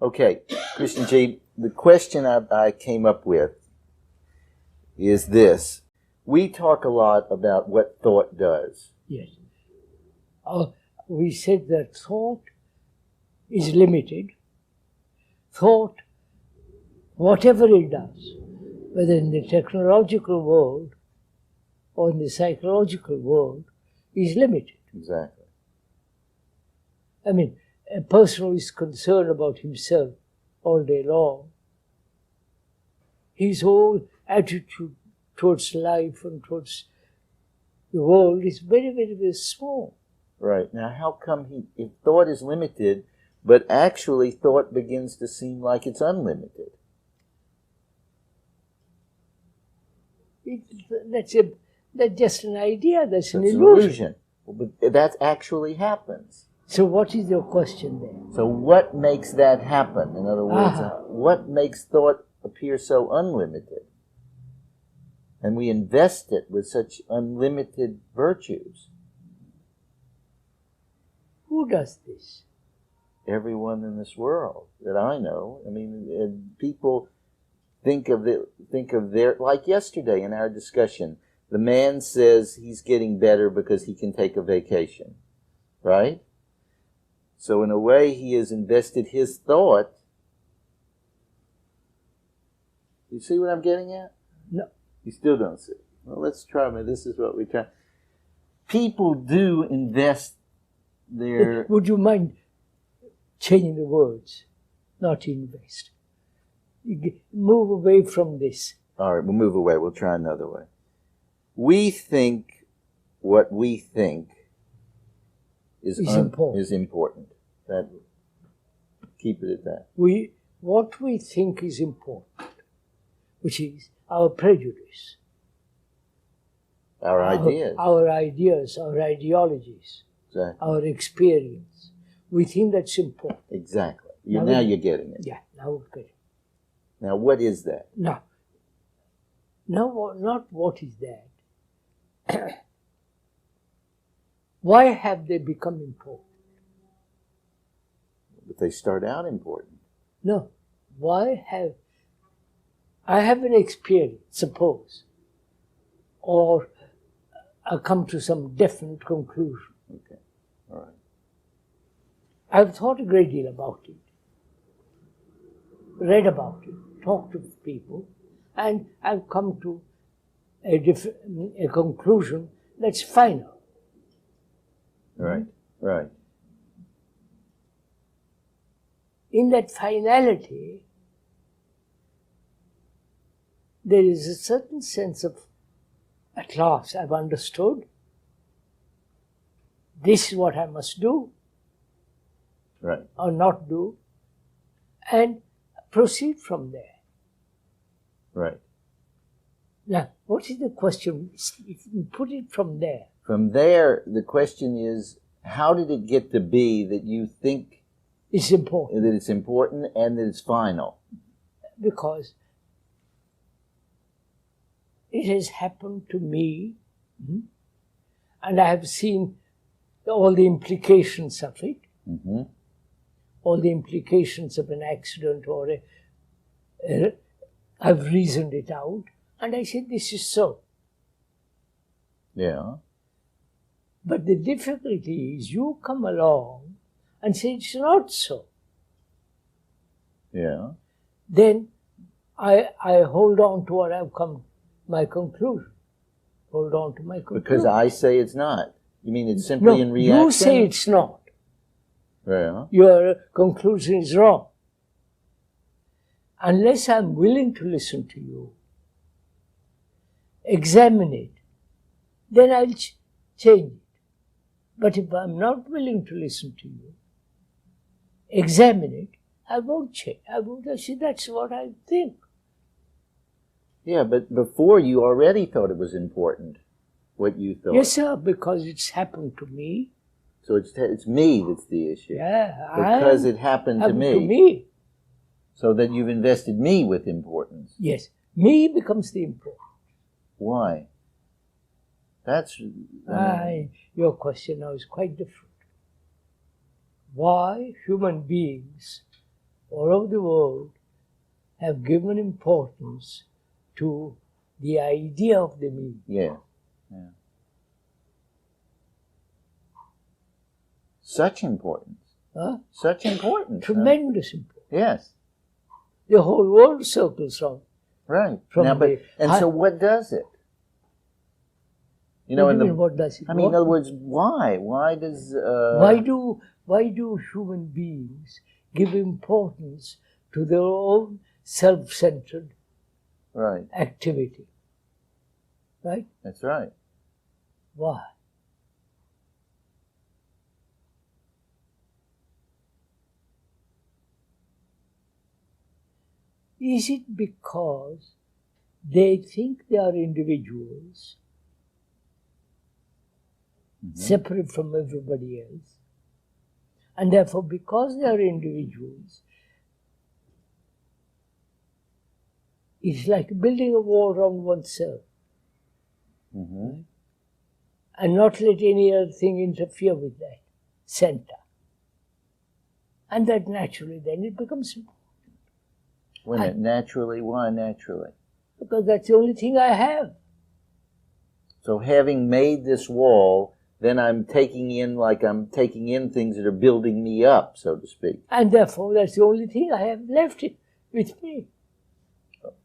Okay, Krishnamurti, the question I came up with is this. We talk a lot about what thought does. Yes. We said that thought is limited. Thought, whatever it does, whether in the technological world or in the psychological world, is limited. Exactly. I mean, a person who is concerned about himself all day long, his whole attitude towards life and towards the world is very, very, very small. Right. Now, how come if thought is limited, but actually thought begins to seem like it's unlimited? That's just an idea, that's an illusion. But that actually happens. So what is your question then? So what makes that happen? In other words, what makes thought appear so unlimited? And we invest it with such unlimited virtues. Who does this? Everyone in this world that I know. I mean, people think of their, like yesterday in our discussion, the man says he's getting better because he can take a vacation, right? So in a way, he has invested his thought. You see what I'm getting at? No. You still don't see. Well, let's try. This is what we try. People do invest their... Would you mind changing the words? Not invest. Move away from this. All right, we'll move away. We'll try another way. We think what we think is important. That, keep it at that. What we think is important, which is our prejudice. Our ideas. Our ideas, our ideologies, exactly. Our experience. We think that's important. Exactly. Now you're getting it. Yeah, now we're getting it. Now what is that? No, not what is that. Why have they become important? But they start out important. No. I have an experience, suppose, or I come to some definite conclusion. Okay, all right. I've thought a great deal about it, read about it, talked to people, and I've come to a conclusion that's final. Right, right. In that finality, there is a certain sense of, at last, I've understood. This is what I must do. Right. Or not do. And proceed from there. Right. Now, what is the question? Put it from there. From there, the question is, how did it get to be that you think it's important? That it's important and that it's final? Because it has happened to me, and I have seen all the implications of it, all the implications of an accident or I've reasoned it out, and I said, this is so. Yeah. But the difficulty is you come along and say it's not so. Yeah. Then I hold on to what I've come, my conclusion. Hold on to my conclusion. Because I say it's not. You mean it's simply in reaction? You say it's not. Yeah. Your conclusion is wrong. Unless I'm willing to listen to you, examine it, then I'll change it. But if I'm not willing to listen to you, examine it, I won't change. I say that's what I think. Yeah, but before you already thought it was important, what you thought. Yes, sir, because it's happened to me. So it's me that's the issue. Yeah. Because it happened to me. To me. So that you've invested me with importance. Yes. Me becomes the important. Why? That's... your question now is quite different. Why human beings all over the world have given importance to the idea of the me. Yeah. Yeah. Such importance. Huh? Such importance. Tremendous importance. Yes. The whole world circles around. Right. From Now, but so what does it? You know, what do you mean, what does it? I mean, in other words, why? Why does? Why do human beings give importance to their own self-centered right activity? Right. That's right. Why? Is it because they think they are individuals, separate from everybody else, and therefore because they are individuals, it's like building a wall around oneself and not let any other thing interfere with that center. And that naturally then it becomes important. Wait a minute, naturally? Why naturally? Because that's the only thing I have. So having made this wall, then I'm taking in things that are building me up, so to speak. And therefore that's the only thing I have left it with me.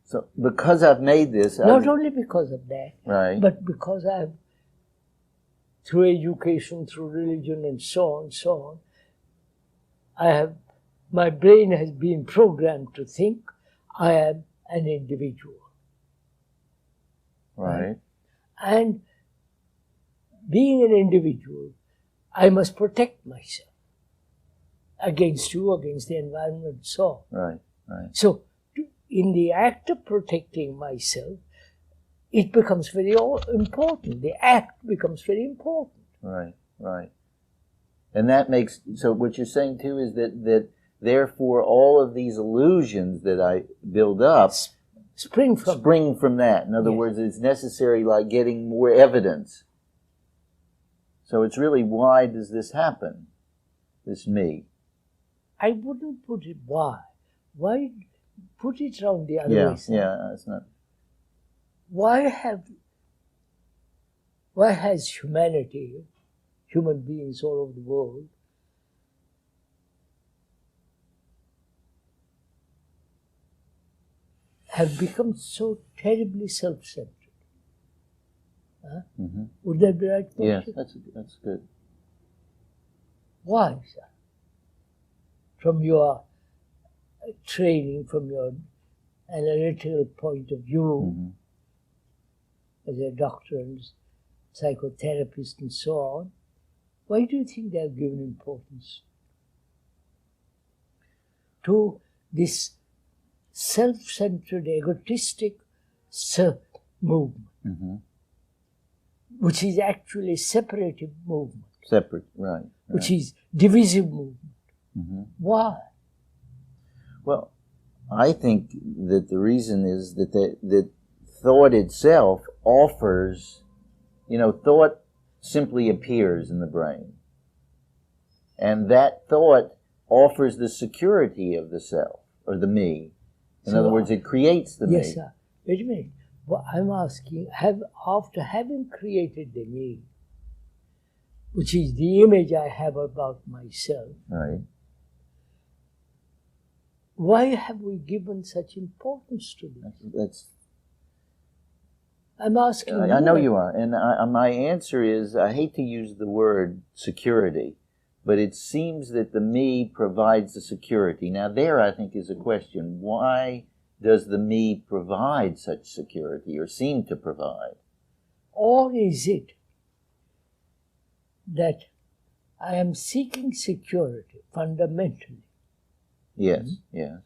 So because I've made this... Not only because of that, right. but because I've, through education, through religion and so on, my brain has been programmed to think I am an individual. Right. And being an individual, I must protect myself against you, against the environment, and so on. Right, right. So, in the act of protecting myself, it becomes very important. The act becomes very important. Right, right. And that makes, so what you're saying too is that therefore all of these illusions that I build up spring from that. In other words, it's necessary, like getting more evidence. So it's really, why does this happen? This me. I wouldn't put it why. Why put it around the other way? Yeah, that's not. Why has humanity, human beings all over the world, have become so terribly self-centered? Huh? Would that be right? Yes, that's good. Why, sir? From your training, from your analytical point of view, as a doctor and psychotherapist and so on, why do you think they have given importance to this self-centered, egotistic movement, which is actually a separative movement? Separate, right. Which is divisive movement. Why? Well, I think that the reason is that thought itself offers, thought simply appears in the brain. And that thought offers the security of the self, or the me. In other words, it creates the me. Yes, sir. Wait a minute. Well, I'm asking, after having created the me, which is the image I have about myself, right? Why have we given such importance to this? I'm asking. I know you are, and my answer is, I hate to use the word security, but it seems that the me provides the security. Now, there I think is a question: why does the me provide such security, or seem to provide? Or is it that I am seeking security fundamentally? Yes, yes.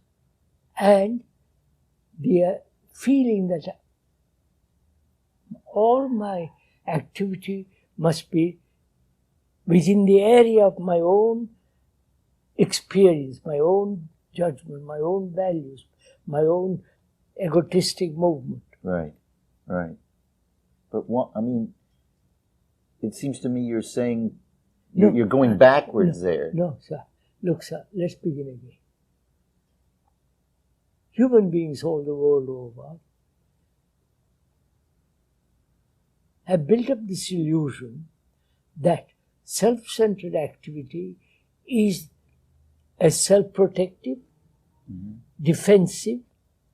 And the feeling that all my activity must be within the area of my own experience, my own judgment, my own values, my own egotistic movement. Right, right. But it seems to me you're saying you're going backwards there. No, sir. Look, sir, let's begin again. human beings all the world over have built up this illusion that self-centered activity is a self-protective, defensive,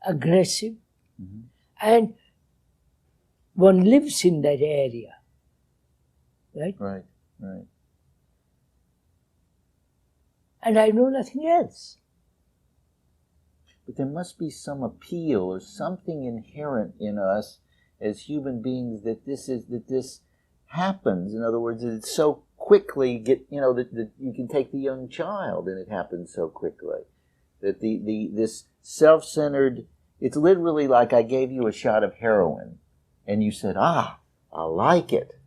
aggressive, and one lives in that area. Right? Right, right. And I know nothing else. But there must be some appeal or something inherent in us as human beings that this happens. In other words, that it's so quickly that you can take the young child and it happens so quickly. That this self-centered, it's literally like I gave you a shot of heroin and you said, I like it.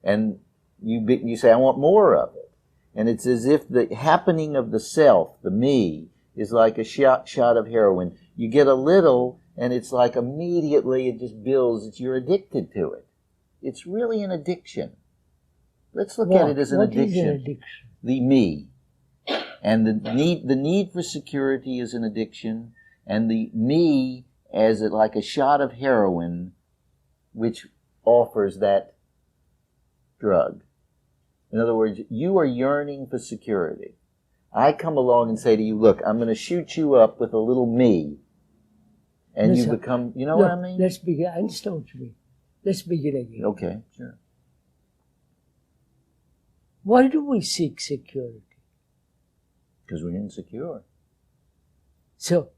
And you say, I want more of it. And it's as if the happening of the self, the me, is like a shot of heroin. You get a little, and it's like immediately it just builds. You're addicted to it. It's really an addiction. Let's look at it as an addiction. What is an addiction? The me. And the need for security is an addiction, and the me as like a shot of heroin, which offers that drug. In other words, you are yearning for security. I come along and say to you, look, I'm going to shoot you up with a little me. And you become, you know what I mean? Let's begin. I understand what you mean. Let's begin again. Okay, sure. Why do we seek security? Because we're insecure. So,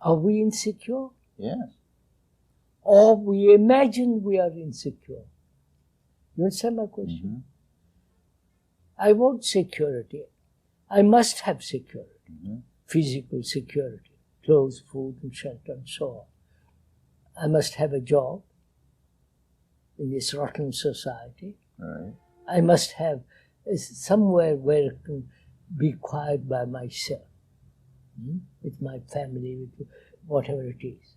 are we insecure? Yes. Or we imagine we are insecure? You understand my question? I want security. I must have security. Physical security, clothes, food, and shelter, and so on. I must have a job in this rotten society. Right. I must have somewhere where I can be quiet by myself, with my family, with whatever it is.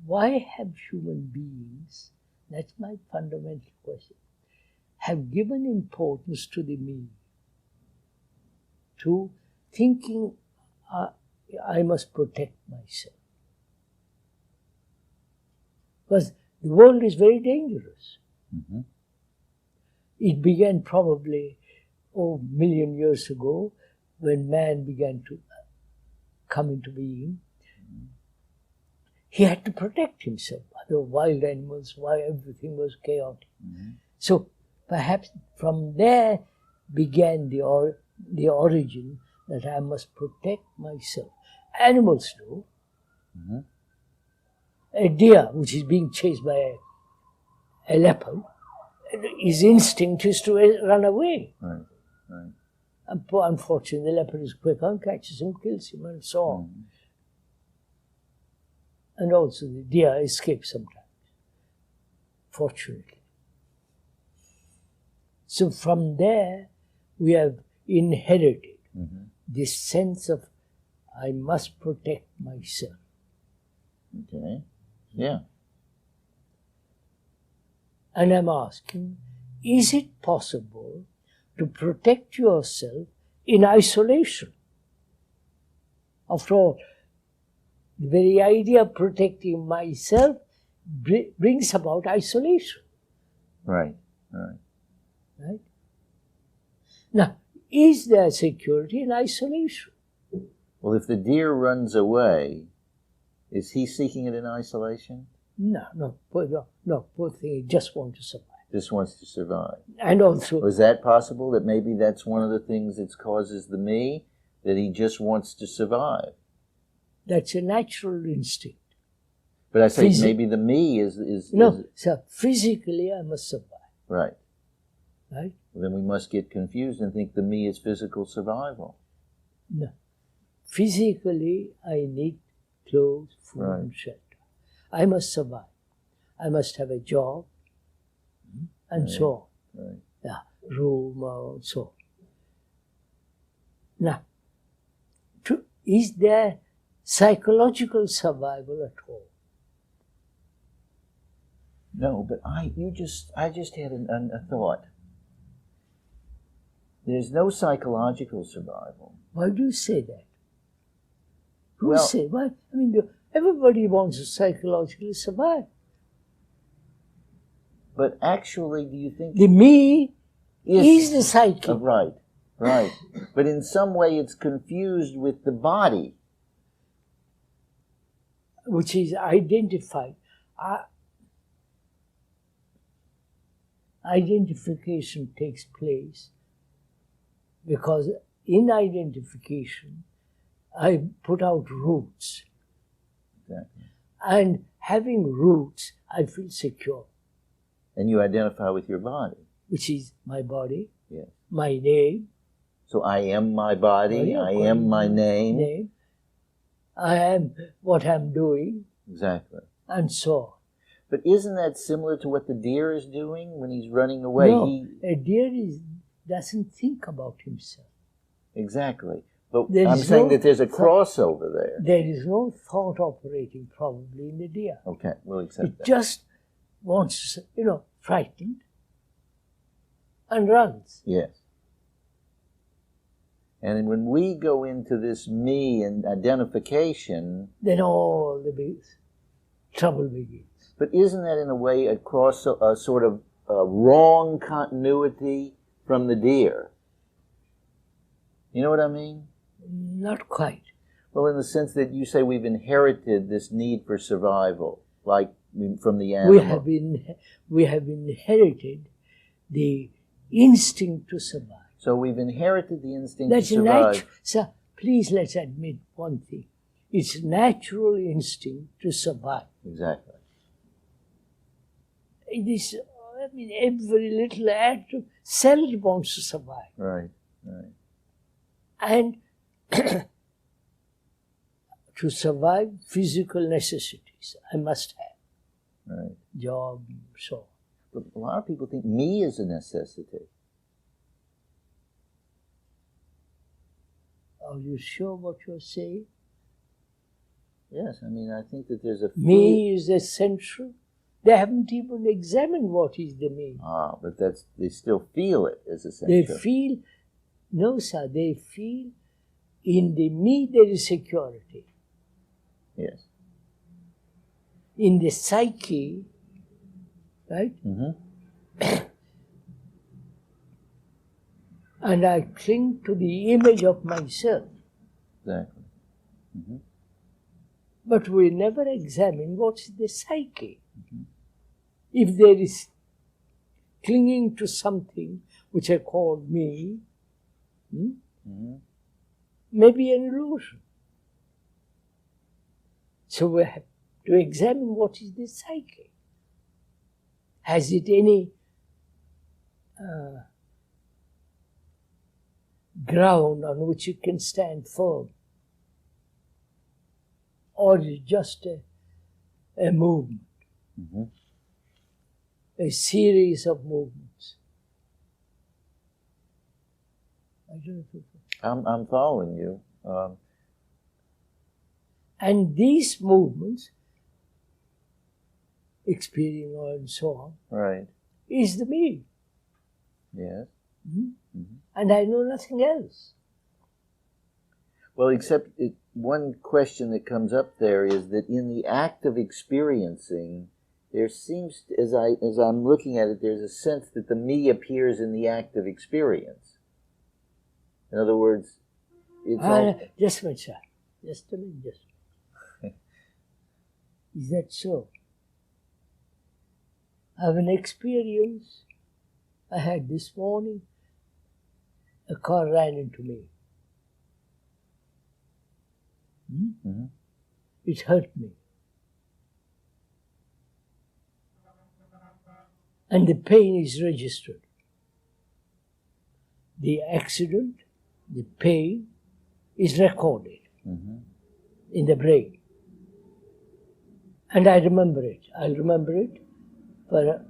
Why have human beings, that's my fundamental question, have given importance to the me, to thinking I must protect myself? Because the world is very dangerous. It began probably a million years ago when man began to come into being. He had to protect himself. The wild animals, why everything was chaotic. So perhaps from there began the origin that I must protect myself. Animals do. A deer which is being chased by a leopard, his instinct is to run away. Right, right. And unfortunately, the leopard is quick and catches him, kills him, and so on. And also the deer escapes sometimes, fortunately. So from there, we have inherited this sense of I must protect myself. Okay, yeah. And I'm asking, is it possible to protect yourself in isolation? After all, the very idea of protecting myself brings about isolation. Right, right. Right? Now, is there security in isolation? Well, if the deer runs away, is he seeking it in isolation? No, poor thing, he just wants to survive. Just wants to survive. And also... Is that possible, that maybe that's one of the things that causes the me, that he just wants to survive? That's a natural instinct. But I say maybe the me is so physically I must survive. Right. Right? Well, then we must get confused and think the me is physical survival. No. Physically I need clothes, food, and shelter. I must survive. I must have a job, and so on. Right. Yeah, room, and so on. Now, is there psychological survival at all? No, but I just had a thought. There's no psychological survival. Why do you say that? Who Well- say why? I mean, everybody wants to psychologically survive. But actually, do you think The me is is the psyche. right, right? But in some way, it's confused with the body. Which is identified. Identification takes place because in identification, I put out roots. Exactly. And having roots, I feel secure, And you identify with your body. which is my body, Yes. my name, So I am my body. I according am my to name. I am what I'm doing, Exactly. and so on. But isn't that similar to what the deer is doing when he's running away? No, a deer doesn't think about himself. Exactly. But There I'm is saying no that there's a thought- crossover there. There is no thought operating probably in the deer. Okay, we'll accept It that. just wants to, frightened and runs. Yes. And when we go into this me and identification, Then all the trouble begins. but isn't that in a way a sort of wrong continuity from the deer? You know what I mean? Not quite. Well, in the sense that you say we've inherited this need for survival, like from the animal. We have inherited the instinct to survive. So we've inherited the instinct That's to survive. Sir, please let's admit one thing. It's natural instinct to survive. Exactly. It is, every little atom cell wants to survive. Right, right. And to survive physical necessities, I must have Right. job, so on. But a lot of people think me is a necessity. Are you sure what you're saying? Yes, I mean, I think that there's a Me is essential. They haven't even examined what is the me. but they still feel it as They essential. feel, no sir, they feel in the me there is security. Yes. In the psyche, right? Mm-hmm. And I cling to the image of myself. Exactly. Mm-hmm. But we never examine what's the psyche. If there is clinging to something which I call me, Mm-hmm. maybe an illusion. So we have to examine what is the psyche. Has it any ground on which it can stand firm? Or is it just a movement, Mm-hmm. a series of movements? I don't know if you- I'm following you. And these movements, experience and so on, Right. is the me. Yes. And I know nothing else. Well, except one question that comes up there is that in the act of experiencing, there seems, as I'm looking at it, there's a sense that the me appears in the act of experience. In other words, it's all, Just a minute, sir. Just a minute. Is that so? I have an experience I had this morning. A car ran into me. Mhm. It hurt me. And the pain is registered. The accident, the pain is recorded in the brain. And I remember it. I'll remember it for a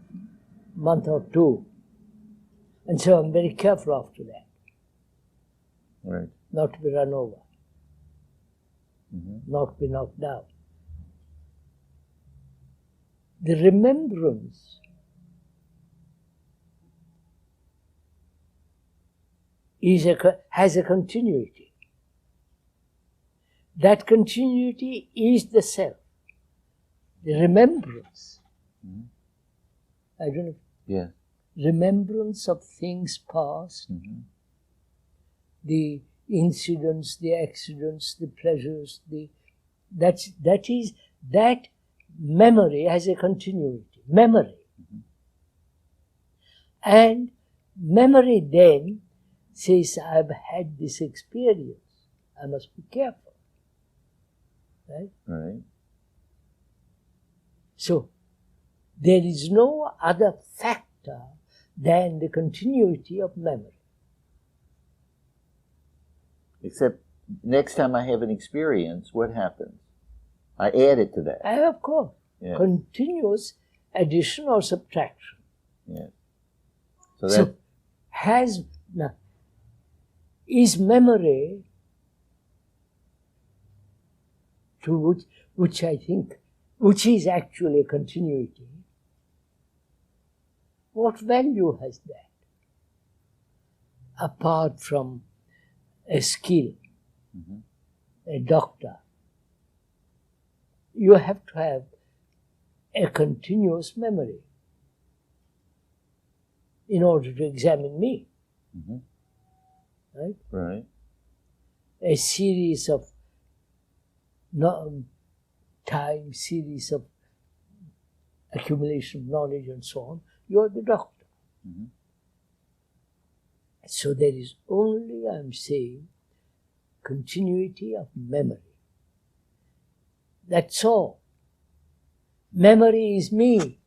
month or two. And so I'm very careful after that, right. not to be run over, not to be knocked down. The remembrance has a continuity. That continuity is the self, the remembrance. Mm-hmm. I don't know. Yeah. Remembrance of things past, Mm-hmm. the incidents, the accidents, the pleasures, that memory has a continuity. Memory. Mm-hmm. And memory then says, I've had this experience. I must be careful. Right? Right. So, there is no other factor than the continuity of memory. Except next time I have an experience, what happens? I add it to that. And of course, Yeah. continuous addition or subtraction. Yeah. So So, that is memory to which I think, which is actually a continuity, what value has that? Apart from a skill, mm-hmm. a doctor, you have to have a continuous memory in order to examine me. Mm-hmm. Right? Right. A series of series of accumulation of knowledge and so on, you're the doctor. Mm-hmm. So there is only, I'm saying, continuity of memory. That's all. Memory is me.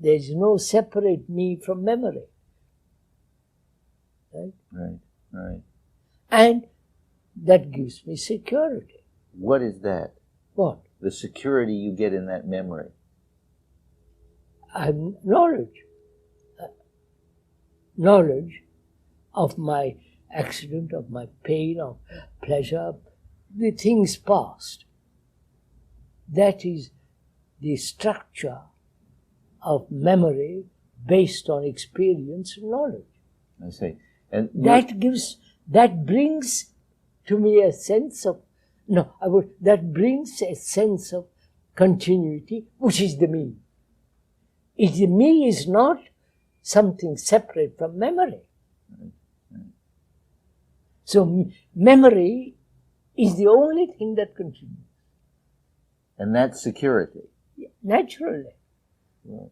There is no separate me from memory. Right? Right. Right. And that gives me security. What is that? What? The security you get in that memory. Knowledge. Knowledge of my accident, of my pain, of pleasure, the things past. That is the structure of memory based on experience and knowledge. I see. And that brings to me a sense of, that brings a sense of continuity, which is the me. The me is not something separate from memory. So memory is the only thing that continues. And that's security. Naturally. Right.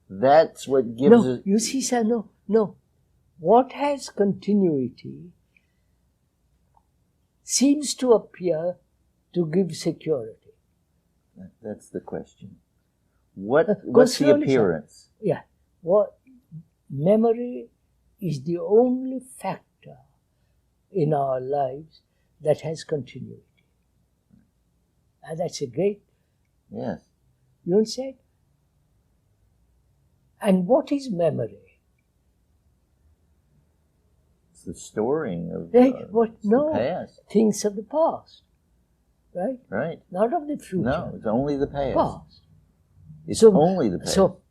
That's what gives us... You see, sir, no. What has continuity seems to appear to give security. That's the question. What's the appearance? Sir. Yeah. What memory is the only factor in our lives that has continuity. And that's a great... Yes. You understand? And what is memory? It's the storing of the past. Things of the past. Right? Right. Not of the future. No, it's only the past. Past. It's only the past. So,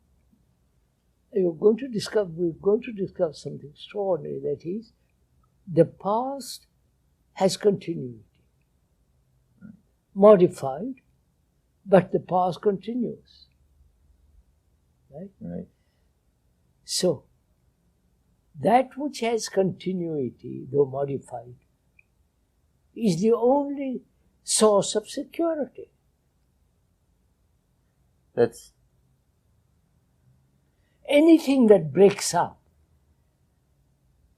we're going to discover something extraordinary, that is, the past has continuity. Right. Modified, but the past continues. Right? Right. So, that which has continuity, though modified, is the only source of security. That's... Anything that breaks up,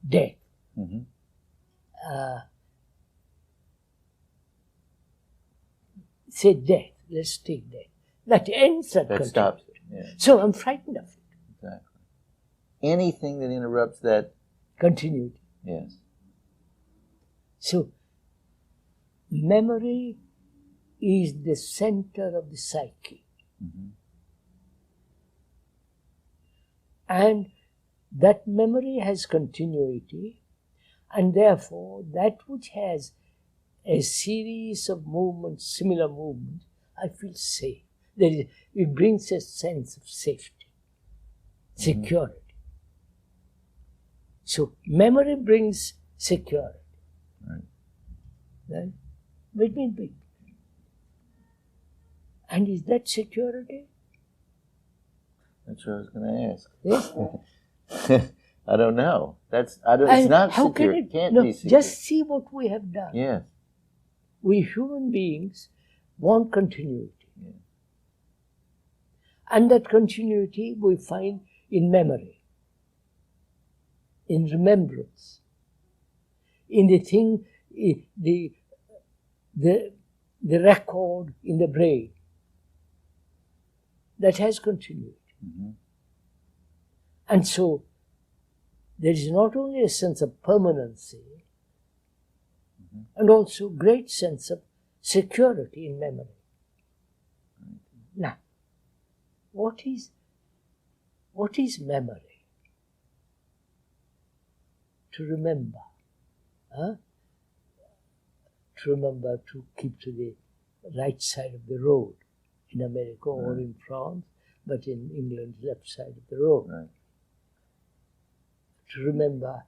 death, mm-hmm. Say death, let's take death. That ends that continuity. Stops it. Yeah. So I'm frightened of it. Exactly. Anything that interrupts that... Continuity. Yes. So, memory is the center of the psyche. Mm-hmm. And that memory has continuity, and therefore that which has a series of movements, similar movements, I feel safe. It brings a sense of safety, security. So memory brings security. Right. Right? Between people. And is that security? That's what I was going to ask. Yes. I don't know. It's And not how secure. can It can't no, be secure. just see what we have done. Yes. We human beings want continuity. Yeah. And that continuity we find in memory, in remembrance, in the thing, the record in the brain that has continuity. Mm-hmm. And so there is not only a sense of permanency, Mm-hmm. and also great sense of security in memory. Mm-hmm. Now, what is memory? To remember. Huh? To remember to keep to the right side of the road in America or Right. in France, but in England, left side of the road. Right. To remember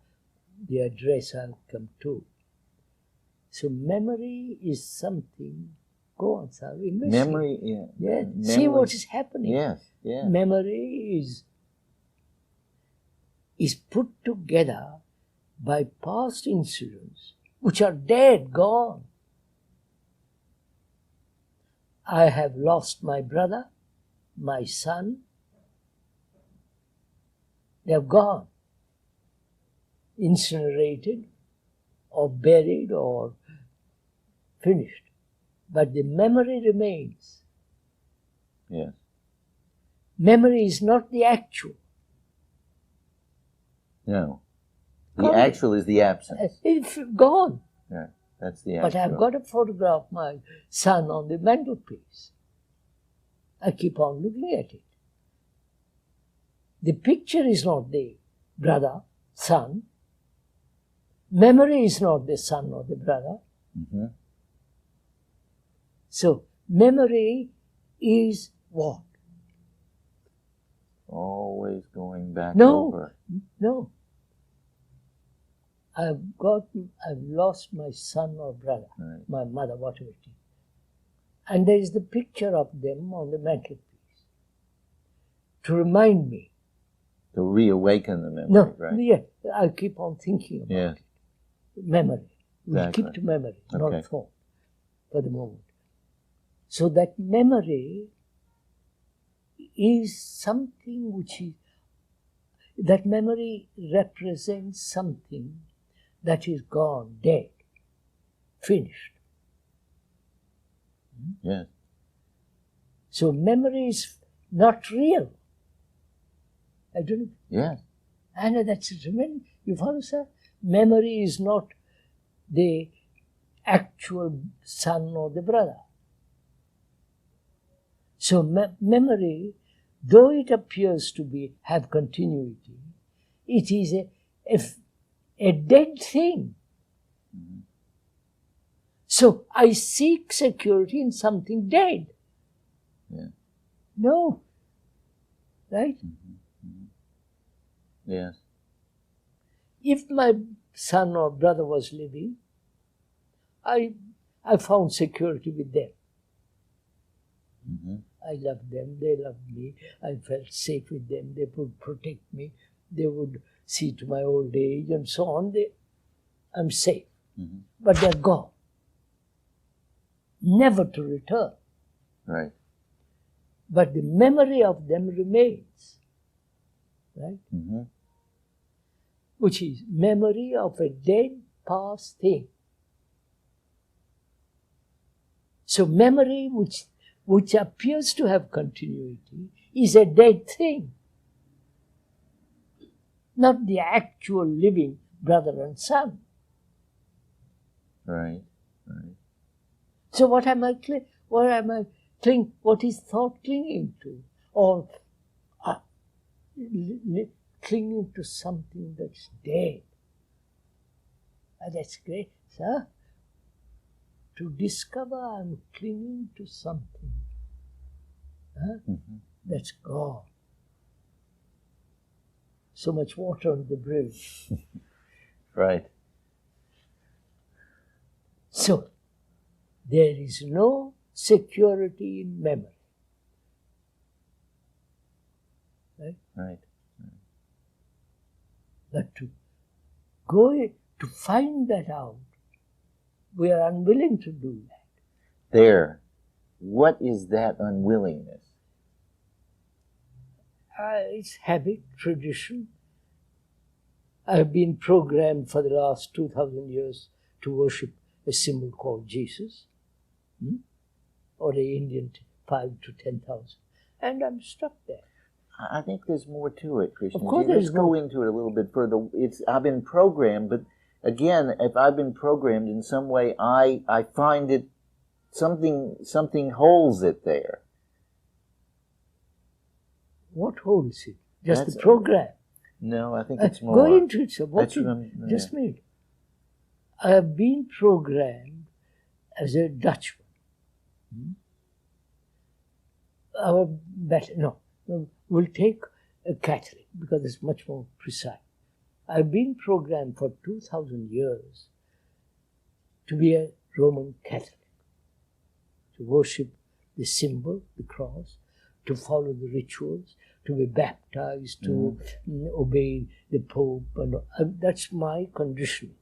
the address I'll come to. So memory is something. Go on, sir. Memory, yeah. Yeah. Memory, See what is happening. Yes, yeah. Memory is put together by past incidents which are dead, gone. I have lost my brother, my son. They have gone, incinerated or buried or finished. But the memory remains. Yes. Memory is not the actual. No. The Gone. actual is the absence. It's gone. Yeah. That's the But actual. I've got a photograph of my son on the mantelpiece. I keep on looking at it. The picture is not the brother, son. Memory is not the son or the brother. Mm-hmm. So memory is what? Always going back No. over. No. I've lost my son or brother, Right. my mother, whatever it is. And there is the picture of them on the mantelpiece to remind me. To reawaken the memory, No, right? yeah, I keep on thinking about Yes. it. Memory. We Exactly. keep to memory, Okay. not thought, for the moment. So that memory is something which is, that memory represents something that is gone, dead, finished. Yes. So memory is not real. I don't know. Yes. I know that's it. Remember, you follow, sir? Memory is not the actual son or the brother. So memory, though it appears to have continuity, it is a dead thing. Mm-hmm. So I seek security in something dead. Yeah. No. Right? Mm-hmm. Mm-hmm. Yes. If my son or brother was living, I found security with them. Mm-hmm. I loved them, they loved me, I felt safe with them, they would protect me, they would see to my old age and so on. I'm safe. Mm-hmm. But they're gone. Never to return. Right. But the memory of them remains. Right? Mm-hmm. Which is memory of a dead past thing. So memory which appears to have continuity is a dead thing. Not the actual living brother and son. Right. Right. So what is thought clinging to? Or clinging to something that's dead. That's great, sir. To discover I'm clinging to something Mm-hmm. that's gone. so much water on the bridge. Right. So, there is no security in memory. Right? Right. But to to find that out, we are unwilling to do that. There. What is that unwillingness? It's habit, tradition. I've been programmed for the last 2,000 years to worship a symbol called Jesus, or the Indian 5 to 10,000, and I'm stuck there. I think there's more to it, Krishna. Of course Let's go into it a little bit further. I've been programmed, but again, if I've been programmed in some way, I find it something holds it there. What holds it? Just the program? No, I think it's more. Go into it, sir. Just a minute. I have been programmed as a Dutchman. We'll take a Catholic because it's much more precise. I've been programmed for 2,000 years to be a Roman Catholic, to worship the symbol, the cross, to follow the rituals, to be baptized, to obey the Pope. And that's my conditioning.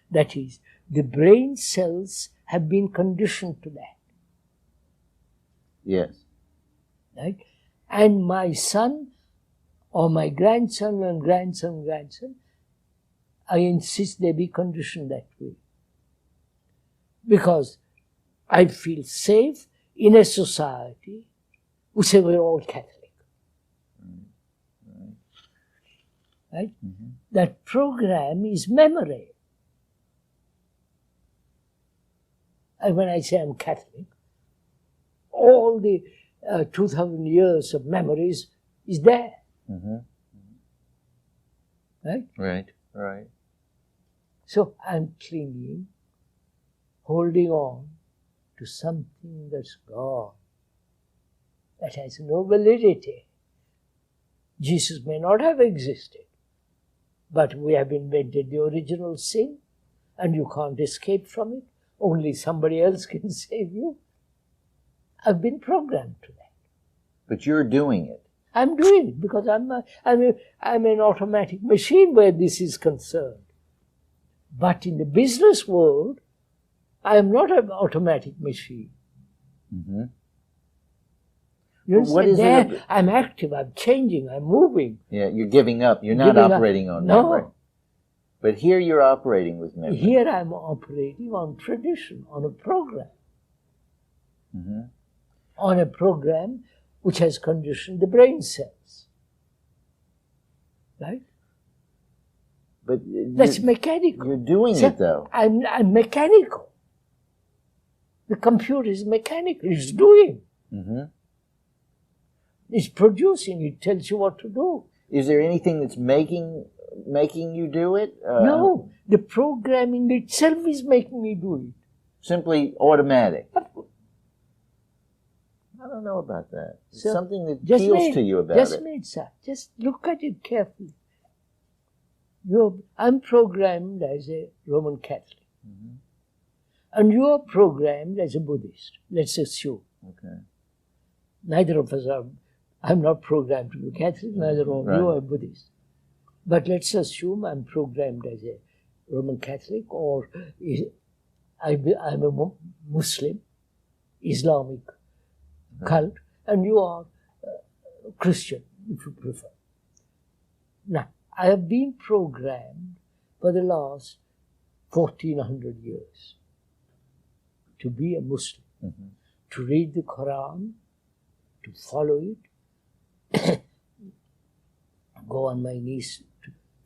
That is, the brain cells have been conditioned to that. Yes. Right? And my son or my grandson and grandson, I insist they be conditioned that way. Because I feel safe in a society who say we're all Catholic. Right? Mm-hmm. That program is memory. And when I say I'm Catholic, all the 2,000 years of memories is there. Mm-hmm. Right? Right. So I'm clinging, holding on to something that's gone, that has no validity. Jesus may not have existed, but we have invented the original sin, and you can't escape from it. Only somebody else can save you. I've been programmed to that. But you're doing it. I'm doing it because I'm an automatic machine where this is concerned. But in the business world, I am not an automatic machine. Mm-hmm. You understand? I'm active, I'm changing, I'm moving. Yeah, you're giving up. You're not operating on memory. No. But here you're operating with memory. Here I'm operating on tradition, on a program. Mm-hmm. On a program which has conditioned the brain cells. Right? But that's mechanical. You're doing it though. I'm mechanical. The computer is mechanical. It's doing. Mm-hmm. It's producing. It tells you what to do. Is there anything that's making you do it? No. The programming itself is making me do it. Simply automatic. I don't know about that. It's something that appeals to you about it. Just look at it carefully. I'm programmed as a Roman Catholic. Mm-hmm. And you're programmed as a Buddhist. Let's assume. Okay. Neither of us are. I'm not programmed to be Catholic, neither of you are Buddhist. But let's assume I'm programmed as a Roman Catholic, or I'm a Muslim, Islamic cult, and you are Christian, if you prefer. Now, I have been programmed for the last 1,400 years to be a Muslim, to read the Quran, to follow it, go on my knees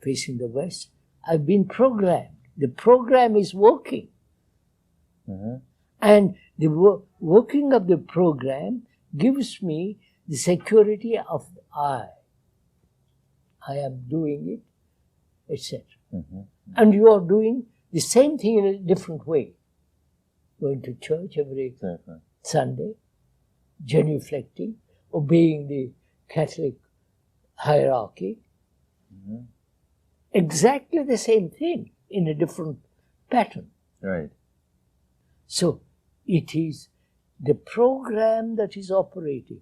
facing the West. I've been programmed. The program is working. Mm-hmm. And the working of the program gives me the security of I am doing it, etc. Mm-hmm. And you are doing the same thing in a different way. Going to church every Sunday, genuflecting, obeying the Catholic hierarchy, Mm-hmm. Exactly the same thing in a different pattern. Right. So it is the program that is operating,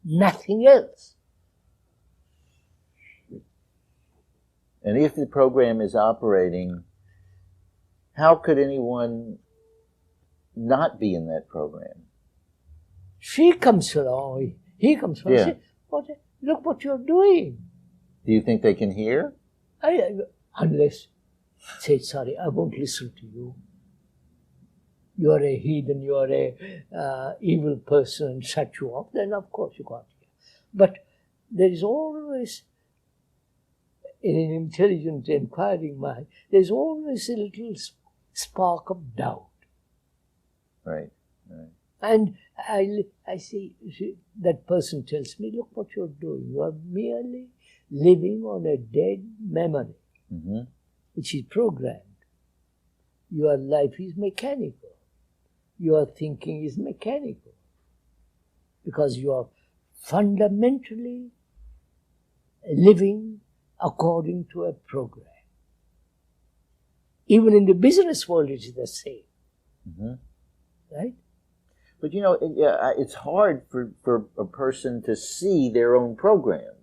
nothing else. And if the program is operating, how could anyone not be in that program? She comes along, he comes along, Yeah. says, look what you're doing. Do you think they can hear? Unless, say, sorry, I won't listen to you. You are a heathen, you are a evil person, and shut you up, then of course you can't hear. But there is always, in an intelligent, inquiring mind, there's always a little spark of doubt. Right, right. And I see, that person tells me, look what you're doing. You are merely living on a dead memory, Mm-hmm. which is programmed. Your life is mechanical. Your thinking is mechanical. Because you are fundamentally living according to a program. Even in the business world, it is the same. Mm-hmm. Right? But you know, it's hard for a person to see their own programs.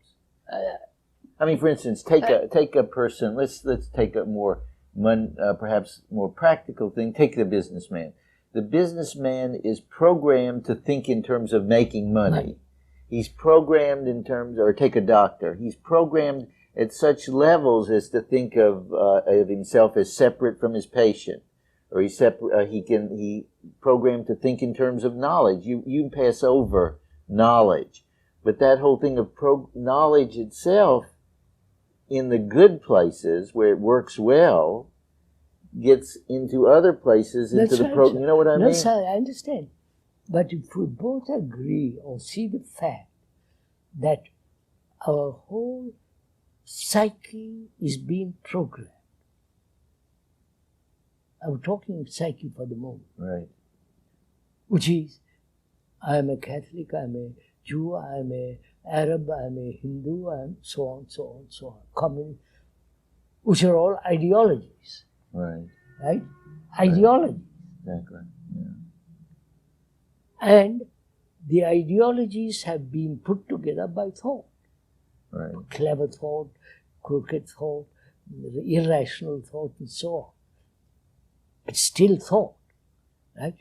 I mean, for instance, take a person. Let's take a more perhaps more practical thing. Take the businessman. The businessman is programmed to think in terms of making money. Right. He's programmed in terms, or take a doctor. He's programmed at such levels as to think of himself as separate from his patient, or he's programmed to think in terms of knowledge. You pass over knowledge, but that whole thing of knowledge itself, in the good places where it works well, gets into other places, into That's the right, program. sir. You know what I No, mean? sir, I understand. But if we both agree or see the fact that our whole psyche is being programmed. I'm talking psyche for the moment. Right. Which is, I am a Catholic, I am a Jew, I am a Arab, I am a Hindu, I am so on, so on, so on. Communist, which are all ideologies. Right. Right? Ideologies. Exactly. Yeah. And the ideologies have been put together by thought. Right. Clever thought, crooked thought, irrational thought, and so on. It's still thought, right?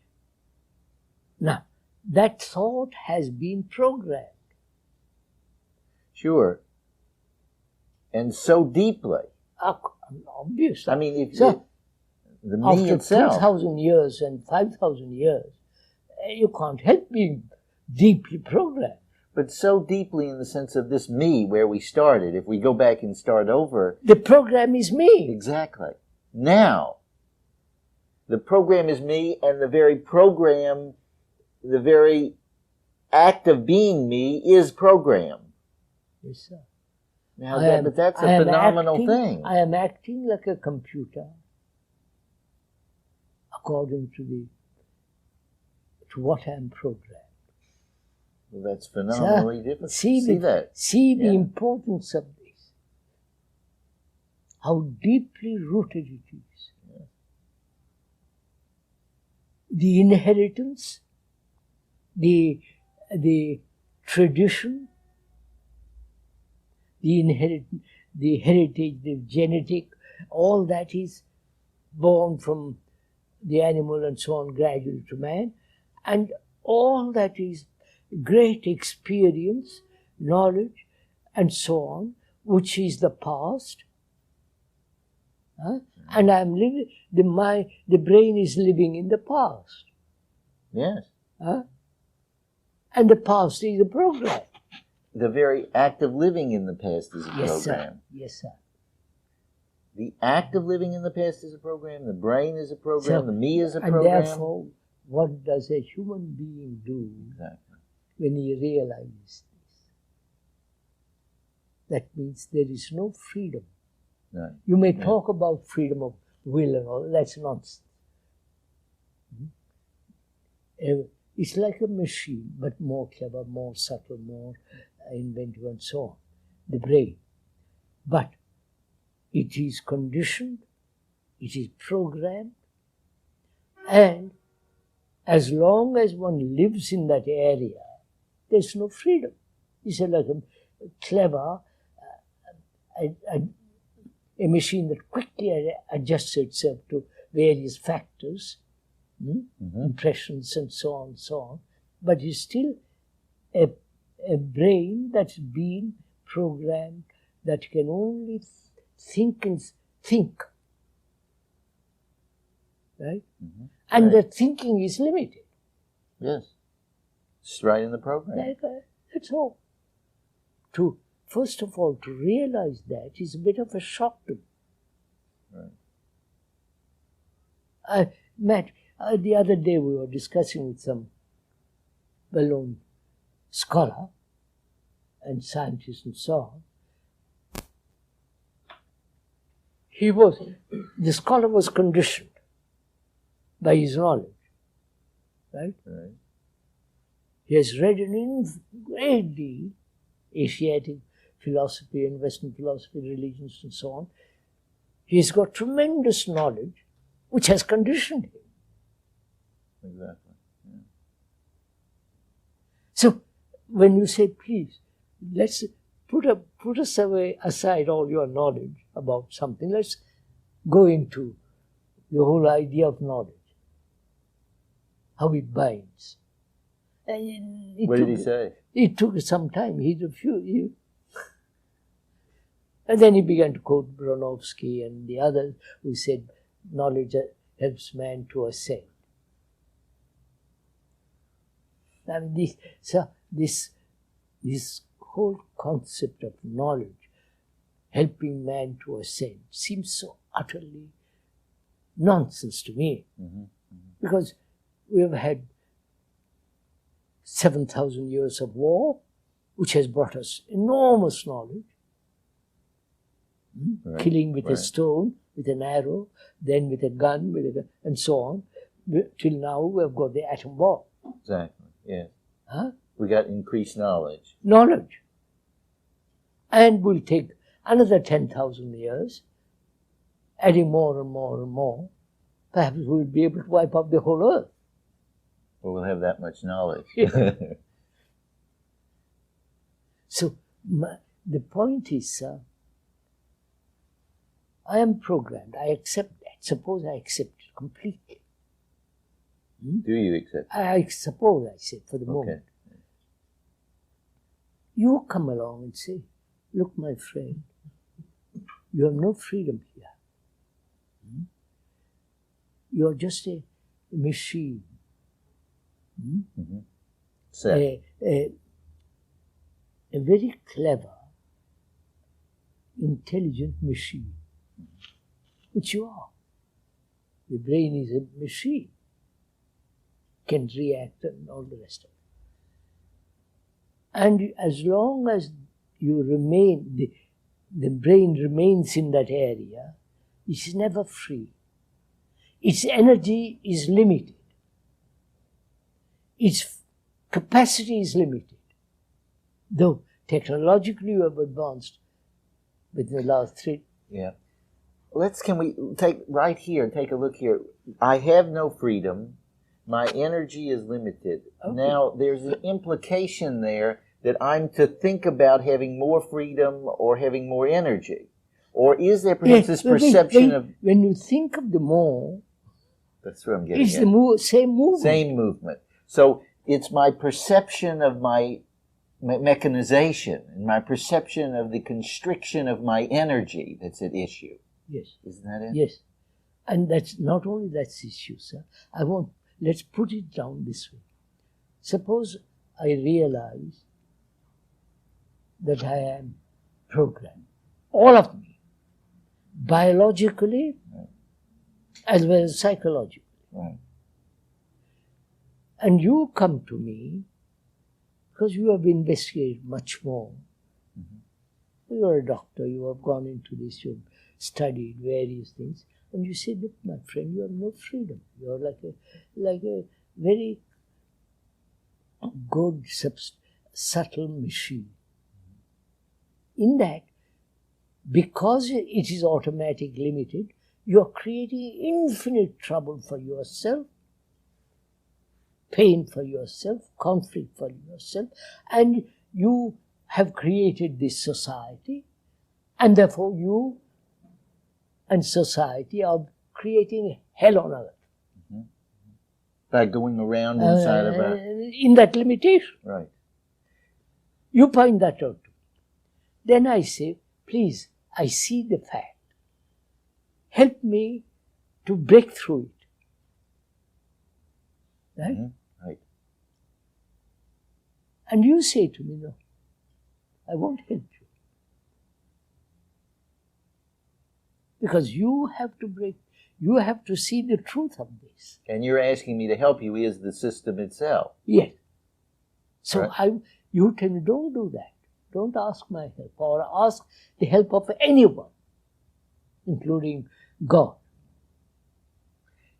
Now, that thought has been programmed. Sure. And so deeply. Obviously. I mean, so, the me after itself. 2,000 years and 5,000 years, you can't help being deeply programmed. But so deeply in the sense of this me where we started. If we go back and start over. The program is me. Exactly. Now, the program is me, and the very program, the very act of being me is program. Yes, sir. Now, but that's a phenomenal thing. I am acting like a computer according to what I am programmed. Well, that's phenomenally different. See the importance of this. How deeply rooted it is. Yeah. The inheritance, the tradition, the heritage, the genetic, all that is born from the animal and so on, gradually to man, and all that is great experience, knowledge, and so on, which is the past. And I'm living, the brain is living in the past. Yes. And the past is a program. The very act of living in the past is a program. Sir. Yes, sir. The act of living in the past is a program. The brain is a program. So, the me is a and program. And therefore, what does a human being do exactly. when he realizes this? That means there is no freedom. Right. You may talk about freedom of will and all. That's nonsense. It's like a machine, but more clever, more subtle, more inventive and so on, the brain. But it is conditioned, it is programmed, and as long as one lives in that area, there's no freedom. It's like a clever a machine that quickly adjusts itself to various factors, impressions and so on, but it's still a brain that's been programmed that can only think and think, right? And the thinking is limited. Yes. It's right in the program. That's all. First of all, to realize that is a bit of a shock to me. Right. Matt, the other day we were discussing with some well-known scholar and scientist and so on. The scholar was conditioned by his knowledge, right? He has read an great deal, Asiatic philosophy and Western philosophy, religions and so on. He's got tremendous knowledge which has conditioned him. Exactly. Yeah. So when you say, please, let's put aside all your knowledge about something, let's go into the whole idea of knowledge, how it binds. And What did he say? It took some time. He refused. And then he began to quote Bronowski and the others who said knowledge helps man to ascend. And this whole concept of knowledge helping man to ascend seems so utterly nonsense to me. Because we have had 7,000 years of war, which has brought us enormous knowledge. Killing with a stone, with an arrow, then with a gun, and so on. Till now, we have got the atom bomb. Exactly, yes. We got increased knowledge. And we'll take another 10,000 years, adding more and more and more. Perhaps we'll be able to wipe out the whole earth. Well, we'll have that much knowledge. So, the point is, I am programmed. I accept that. Suppose I accept it completely. Do you accept it? I suppose I said for the moment. You come along and say, look, my friend, you have no freedom here. You are just a machine. A very clever, intelligent machine, which you are. The brain is a machine, can react and all the rest of it. And as long as you remain, the brain remains in that area, it's never free. Its energy is limited. Its capacity is limited. Though technologically you have advanced within the last 3. Yeah. Can we take a look here. I have no freedom. My energy is limited. Okay. Now, there's an implication there that I'm to think about having more freedom or having more energy. Or is there perhaps this perception of... When you think of the more... That's what I'm getting at. It's the same movement. Same movement. So it's my perception of my mechanization and my perception of the constriction of my energy that's at issue. Yes. Isn't that it? Yes. And that's not only that's issue, sir. Let's put it down this way. Suppose I realize that I am programmed. All of me. Biologically, as well as psychologically. Right. And you come to me because you have investigated much more. You're a doctor, you have gone into this, you've studied various things, and you say, look, my friend, you have no freedom. You're like a very good, subtle machine. in that, because it is automatic limited, you're creating infinite trouble for yourself, pain for yourself, conflict for yourself, and you have created this society, and therefore you and society are creating hell on earth. Mm-hmm. By going around inside of our... In that limitation. Right. You point that out. Then I say, please, I see the fact. Help me to break through it. Right? Mm-hmm. Right. And you say to me, no, I won't help you. Because you have to break, you have to see the truth of this. And you're asking me to help you is the system itself. Yes. So right. you tell me, don't do that. Don't ask my help or ask the help of anyone, including God.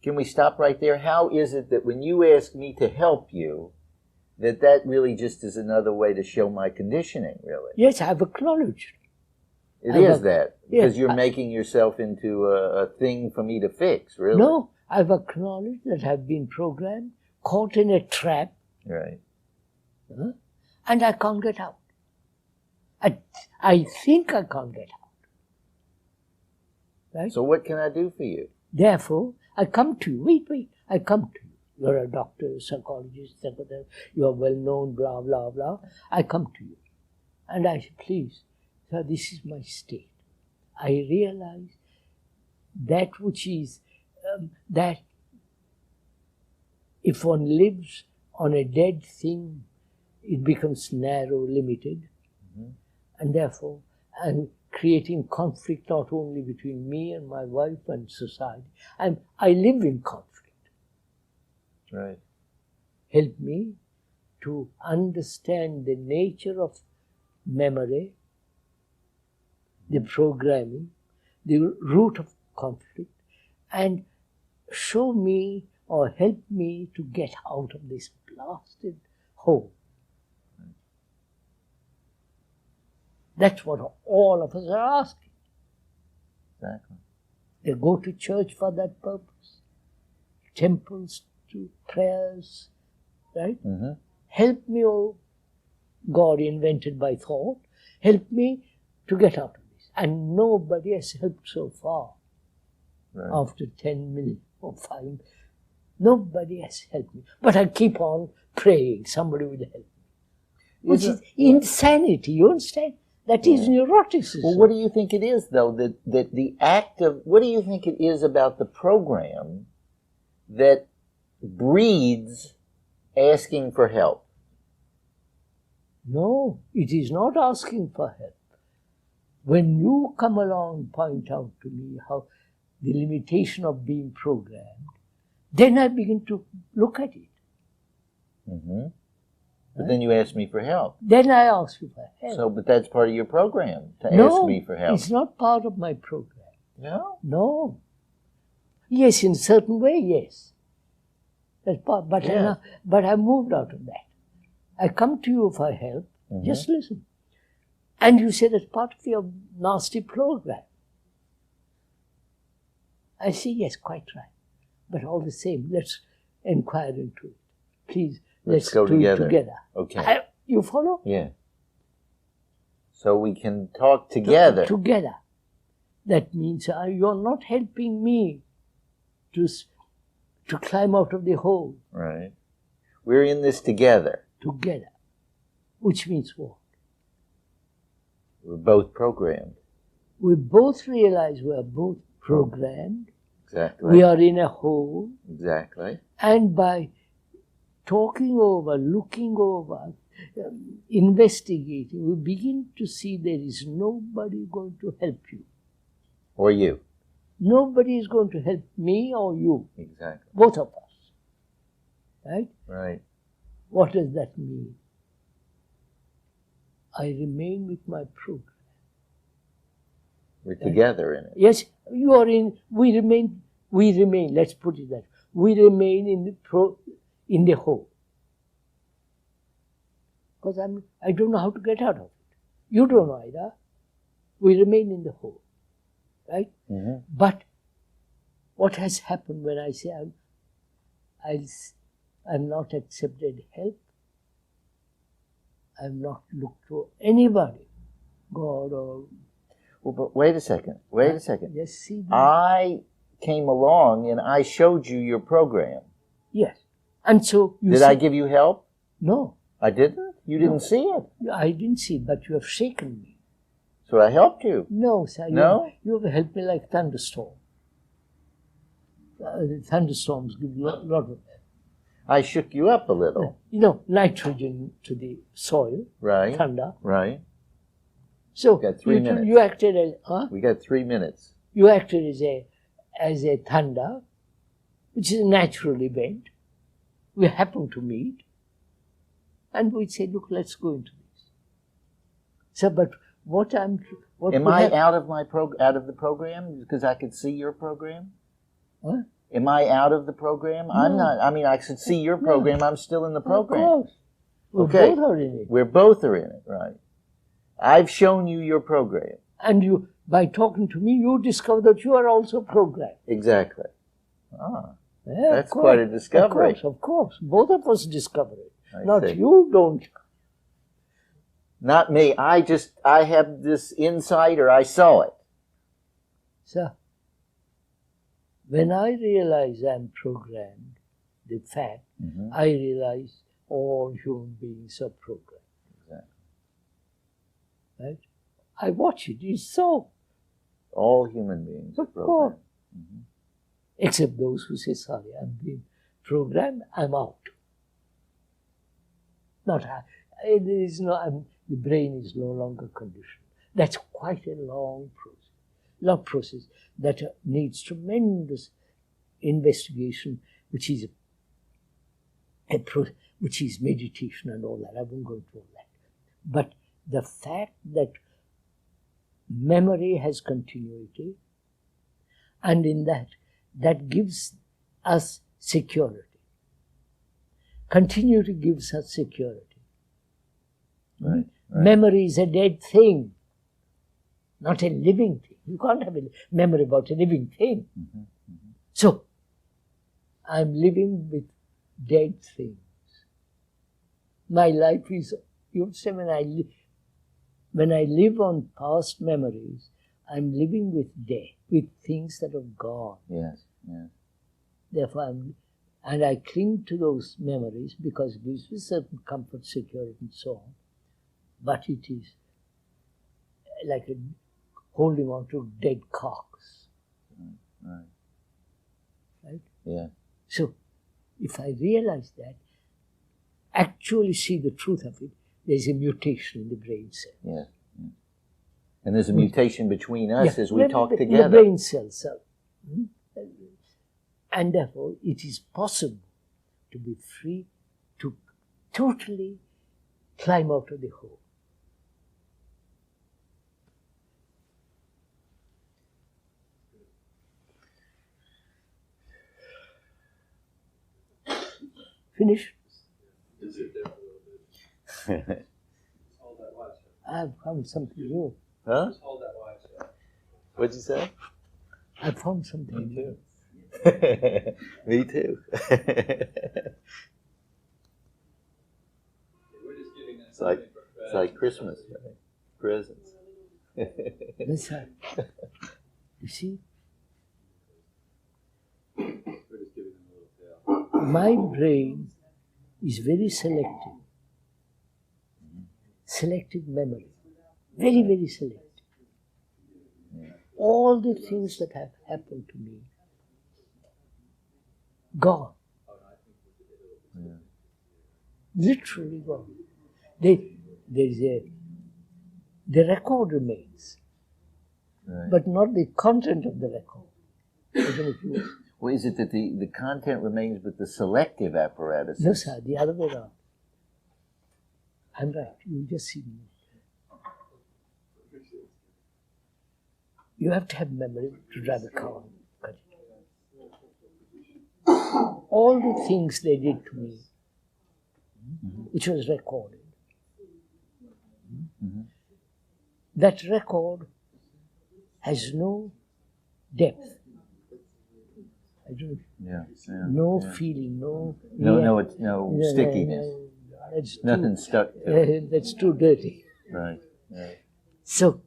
Can we stop right there? How is it that when you ask me to help you, that really just is another way to show my conditioning, really? Yes, I've acknowledged. It is that, because you're making yourself into a thing for me to fix, really. No, I've acknowledged that I've been programmed, caught in a trap. Right. And I can't get out. I think I can't get out. Right? So what can I do for you? Therefore, I come to you. Wait, I come to you. You're a doctor, psychologist, psychotherapist, you're well known, blah, blah, blah. I come to you. And I say, please, sir, this is my state. I realize that which is, that if one lives on a dead thing, it becomes narrow, limited. Mm-hmm. And therefore, I'm creating conflict not only between me and my wife and society. I live in conflict. Right. Help me to understand the nature of memory, the programming, the root of conflict, and show me or help me to get out of this blasted hole. That's what all of us are asking. Exactly. They go to church for that purpose. Temples to prayers, right? Mm-hmm. Help me, oh God invented by thought, help me to get out of this. And nobody has helped so far. Right. After 10 minutes or 5 minutes, nobody has helped me. But I keep on praying, somebody will help me. Which is insanity, you understand? That is neuroticism. Well, what do you think it is, though, that the act of, what do you think it is about the program that breeds asking for help? No, it is not asking for help. When you come along, point out to me how the limitation of being programmed, then I begin to look at it. Mm-hmm. But then you ask me for help. Then I ask you for help. So, but that's part of your program, to ask me for help. No, it's not part of my program. No? No. Yes, in a certain way, yes. That's part, but I moved out of that. I come to you for help, just listen. And you say that's part of your nasty program. I say, yes, quite right. But all the same, let's inquire into it. Please, let's go do together. It together. Okay. You follow? Yeah. So we can talk together. Together. That means you're not helping me to climb out of the hole. Right. We're in this together. Together. Which means what? We're both programmed. We both realize we are both programmed. Exactly. We are in a hole. Exactly. And by talking over, looking over, investigating, we begin to see there is nobody going to help you. Or you. Nobody is going to help me or you. Exactly. Both of us. Right? Right. What does that mean? I remain with my program. We're together in it. Yes, you are in, we remain, let's put it that way. We remain in the hole. Because I don't know how to get out of it. You don't know either. We remain in the whole, right? Mm-hmm. But what has happened when I say I'm not accepted help, I'm not looked to anybody, God or... Well, but wait a second. Wait a second. Yes, see. I came along and I showed you your program. Yes. And so you Did I give you help? No. I didn't? You didn't see it. I didn't see it, but you have shaken me. So I helped you. No, sir. No? You have helped me like thunderstorm. Thunderstorms give you a lot of... I shook you up a little. Nitrogen to the soil. Right. Thunder. Right. So Got 3 minutes. You acted as... We got 3 minutes. You acted as a thunder, which is a natural event. We happen to meet. And we say, look, let's go into this. So, but what I'm... Am I out of the program because I could see your program? What? Am I out of the program? No. I'm not. I mean, I could see your program. No. I'm still in the program. Of course. We both are in it. We're both are in it, right. I've shown you your program. And you, by talking to me, you discover that you are also programmed. Exactly. Ah, yeah, that's quite a discovery. Of course. Both of us discover it. I Not see. you don't. Not me. I have this insight, or I saw it. Sir, when I realize I'm programmed, the fact, I realize all human beings are programmed. Exactly. Right? I watch it. It's so. All human beings are programmed. Except those who say, sorry, I'm being programmed, I'm out. Not I. The brain is no longer conditioned. That's quite a long process that needs tremendous investigation, which is meditation and all that. I won't go into all that. But the fact that memory has continuity, and in that gives us security. Continuity gives us security. Right. Memory is a dead thing, not a living thing. You can't have a memory about a living thing. So, I'm living with dead things. My life is, you would say, when I live on past memories, I'm living with things that are gone. Yes, yes. Therefore, I cling to those memories because it gives me certain comfort, security, and so on. But it is like holding on to dead cocks. Right? Yeah. So, if I realize that, actually see the truth of it, there's a mutation in the brain cell. Yeah. And there's a mutation between us as we talk together. In the brain cells. And therefore, it is possible to be free to totally climb out of the hole. Finish? I've found something new. Huh? What'd you say? I found something new. Me too. It's like Christmas, right? Presents. Listen, you see, my brain is very selective. Selective memory. Very, very selective. All the things that have happened to me, gone. Literally gone. The record remains, but not the content of the record. Well, is it that the content remains, but the selective apparatus? No, sir, the other way around. I'm right. You just see me. You have to have memory to drive a car. All the things they did to me, which was recorded, that record has no depth. I don't, Yeah. no yeah. feeling, No yeah, stickiness. that's Nothing too, stuck to it. that's too dirty. Right. Right. So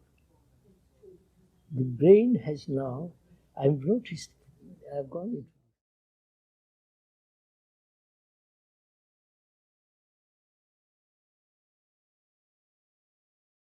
the brain has now, I've noticed, I've gone into